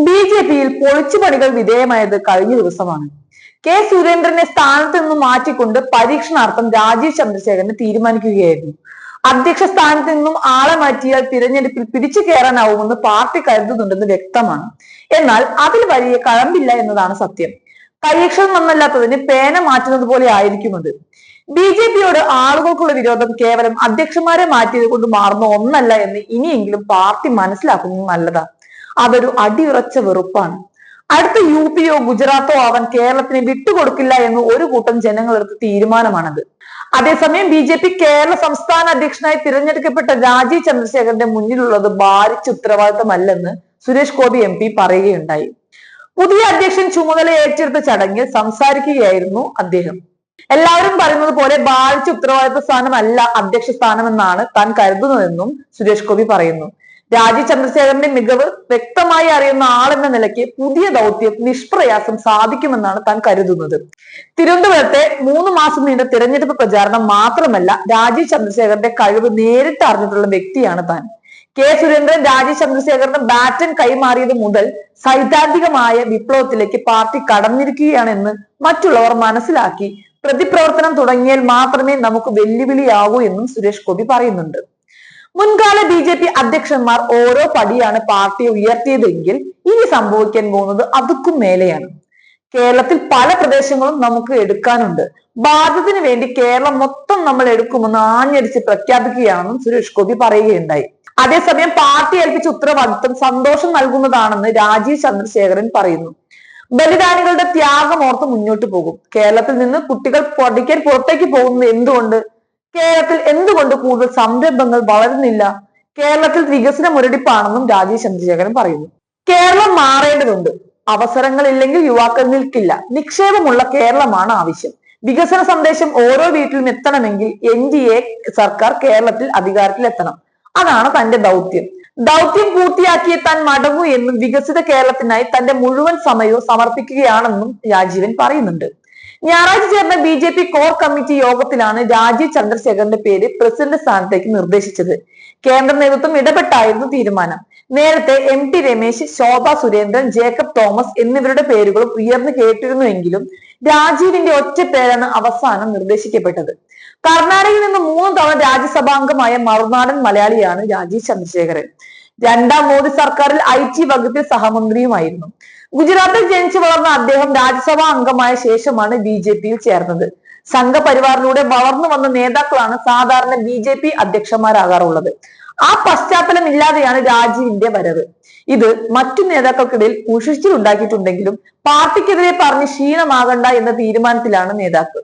ബി.ജെ.പിയിൽ പൊളിച്ചുപണികൾ വിധേയമായത് കഴിഞ്ഞ ദിവസമാണ്. കെ സുരേന്ദ്രനെ സ്ഥാനത്ത് നിന്നും മാറ്റിക്കൊണ്ട് പരീക്ഷണാർത്ഥം രാജീവ് ചന്ദ്രശേഖരനെ തീരുമാനിക്കുകയായിരുന്നു. അധ്യക്ഷ സ്ഥാനത്ത് നിന്നും ആളെ മാറ്റിയാൽ തിരഞ്ഞെടുപ്പിൽ പിടിച്ചു കയറാനാവുമെന്ന് പാർട്ടി കരുതുന്നുണ്ടെന്ന് വ്യക്തമാണ്. എന്നാൽ അതിൽ വലിയ കഴമ്പില്ല എന്നതാണ് സത്യം. പരീക്ഷണം നന്നല്ലാത്തതിന് പേന മാറ്റുന്നത് പോലെ ആയിരിക്കും അത്. ബി.ജെ.പിയോട് ആളുകൾക്കുള്ള വിരോധം കേവലം അധ്യക്ഷന്മാരെ മാറ്റിയത് കൊണ്ട് മാറുന്ന ഒന്നല്ല എന്ന് ഇനിയെങ്കിലും പാർട്ടി മനസ്സിലാക്കുന്നത് നല്ലതാണ്. അതൊരു അടിയുറച്ച വെറുപ്പാണ്. അടുത്ത യു.പിയോ ഗുജറാത്തോ ആവാൻ കേരളത്തിന് വിട്ടുകൊടുക്കില്ല എന്ന് ഒരു കൂട്ടം ജനങ്ങളെടുത്ത തീരുമാനമാണത്. അതേസമയം ബി.ജെ.പി കേരള സംസ്ഥാന അധ്യക്ഷനായി തിരഞ്ഞെടുക്കപ്പെട്ട രാജീവ് ചന്ദ്രശേഖരന്റെ മുന്നിലുള്ളത് ഭാരിച്ച ഉത്തരവാദിത്തമല്ലെന്ന് സുരേഷ് ഗോപി എം.പി പറയുകയുണ്ടായി. പുതിയ അധ്യക്ഷൻ ചുമതല ഏറ്റെടുത്ത ചടങ്ങിൽ സംസാരിക്കുകയായിരുന്നു അദ്ദേഹം. എല്ലാവരും പറയുന്നത് പോലെ ഭാരിച്ച ഉത്തരവാദിത്ത സ്ഥാനമല്ല അധ്യക്ഷ സ്ഥാനമെന്നാണ് താൻ കരുതുന്നതെന്നും സുരേഷ് ഗോപി പറയുന്നു. രാജീവ് ചന്ദ്രശേഖരന്റെ മികവ് വ്യക്തമായി അറിയുന്ന ആളെന്ന നിലയ്ക്ക് പുതിയ ദൗത്യം നിഷ്പ്രയാസം സാധിക്കുമെന്നാണ് താൻ കരുതുന്നത്. തിരുവനന്തപുരത്തെ 3 മാസം നീണ്ട തിരഞ്ഞെടുപ്പ് പ്രചാരണം മാത്രമല്ല, രാജീവ് ചന്ദ്രശേഖരന്റെ കഴിവ് നേരിട്ട് അറിഞ്ഞിട്ടുള്ള വ്യക്തിയാണ് താൻ. കെ സുരേന്ദ്രൻ രാജീവ് ചന്ദ്രശേഖരന് ബാറ്റൺ കൈമാറിയത് മുതൽ സൈദ്ധാന്തികമായ വിപ്ലവത്തിലേക്ക് പാർട്ടി കടന്നിരിക്കുകയാണെന്ന് മറ്റുള്ളവർ മനസ്സിലാക്കി പ്രതിപ്രവർത്തനം തുടങ്ങിയാൽ മാത്രമേ നമുക്ക് വെല്ലുവിളിയാകൂ എന്നും സുരേഷ് ഗോപി പറയുന്നുണ്ട്. മുൻകാല ബി.ജെ.പി അധ്യക്ഷന്മാർ ഓരോ പടിയാണ് പാർട്ടിയെ ഉയർത്തിയതെങ്കിൽ ഇനി സംഭവിക്കാൻ പോകുന്നത് അതുക്കും മേലെയാണ്. കേരളത്തിൽ പല പ്രദേശങ്ങളും നമുക്ക് എടുക്കാനുണ്ട്. ഭാരതത്തിന് വേണ്ടി കേരളം മൊത്തം നമ്മൾ എടുക്കുമെന്ന് ആഞ്ഞടിച്ച് പ്രഖ്യാപിക്കുകയാണെന്നും സുരേഷ് ഗോപി പറയുകയുണ്ടായി. അതേസമയം പാർട്ടി ഏൽപ്പിച്ച ഉത്തരവാദിത്വം സന്തോഷം നൽകുന്നതാണെന്ന് രാജീവ് ചന്ദ്രശേഖരൻ പറയുന്നു. ബലിദാനികളുടെ ത്യാഗമോർത്ത് മുന്നോട്ട് പോകും. കേരളത്തിൽ നിന്ന് കുട്ടികൾ പഠിക്കാൻ പുറത്തേക്ക് പോകുന്നത് എന്തുകൊണ്ട്? കേരളത്തിൽ എന്തുകൊണ്ട് കൂടുതൽ സംരംഭങ്ങൾ വളരുന്നില്ല? കേരളത്തിൽ വികസന മുരടിപ്പാണെന്നും രാജീവ് ചന്ദ്രശേഖരൻ പറയുന്നു. കേരളം മാറേണ്ടതുണ്ട്. അവസരങ്ങളില്ലെങ്കിൽ യുവാക്കൾ നിൽക്കില്ല. നിക്ഷേപമുള്ള കേരളമാണ് ആവശ്യം. വികസന സന്ദേശം ഓരോ വീട്ടിലും എത്തണമെങ്കിൽ എൻ.ഡി.എ സർക്കാർ കേരളത്തിൽ അധികാരത്തിൽ എത്തണം. അതാണ് തന്റെ ദൗത്യം പൂർത്തിയാക്കിയ താൻ മടങ്ങൂ എന്നും വികസിത കേരളത്തിനായി തന്റെ മുഴുവൻ സമയവും സമർപ്പിക്കുകയാണെന്നും രാജീവൻ പറയുന്നുണ്ട്. ഞായറാഴ്ച ചേർന്ന ബി.ജെ.പി കോർ കമ്മിറ്റി യോഗത്തിലാണ് രാജീവ് ചന്ദ്രശേഖരന്റെ പേര് പ്രസിഡന്റ് സ്ഥാനത്തേക്ക് നിർദ്ദേശിച്ചത്. കേന്ദ്ര നേതൃത്വം ഇടപെട്ടായിരുന്നു തീരുമാനം. നേരത്തെ എം.ടി രമേശ്, ശോഭ സുരേന്ദ്രൻ, ജേക്കബ് തോമസ് എന്നിവരുടെ പേരുകളും ഉയർന്നു കേട്ടിരുന്നുവെങ്കിലും രാജീവിന്റെ ഒറ്റ പേരാണ് അവസാനം നിർദ്ദേശിക്കപ്പെട്ടത്. കർണാടകയിൽ നിന്ന് 3 തവണ രാജ്യസഭാംഗമായ മറുനാടൻ മലയാളിയാണ് രാജീവ് ചന്ദ്രശേഖരൻ. 2ാം മോദി സർക്കാരിൽ IT വകുപ്പിൽ സഹമന്ത്രിയുമായിരുന്നു. ഗുജറാത്തിൽ ജനിച്ചു വളർന്ന അദ്ദേഹം രാജ്യസഭാ അംഗമായ ശേഷമാണ് ബി.ജെ.പിയിൽ ചേർന്നത്. സംഘപരിവാറിലൂടെ വളർന്നു വന്ന നേതാക്കളാണ് സാധാരണ ബി.ജെ.പി അധ്യക്ഷന്മാരാകാറുള്ളത്. ആ പശ്ചാത്തലം ഇല്ലാതെയാണ് രാജീവിന്റെ വരവ്. ഇത് മറ്റു നേതാക്കൾക്കിടയിൽ ഉഷിച്ചിലുണ്ടാക്കിയിട്ടുണ്ടെങ്കിലും പാർട്ടിക്കെതിരെ പറഞ്ഞ് ക്ഷീണമാകണ്ട എന്ന തീരുമാനത്തിലാണ് നേതാക്കൾ.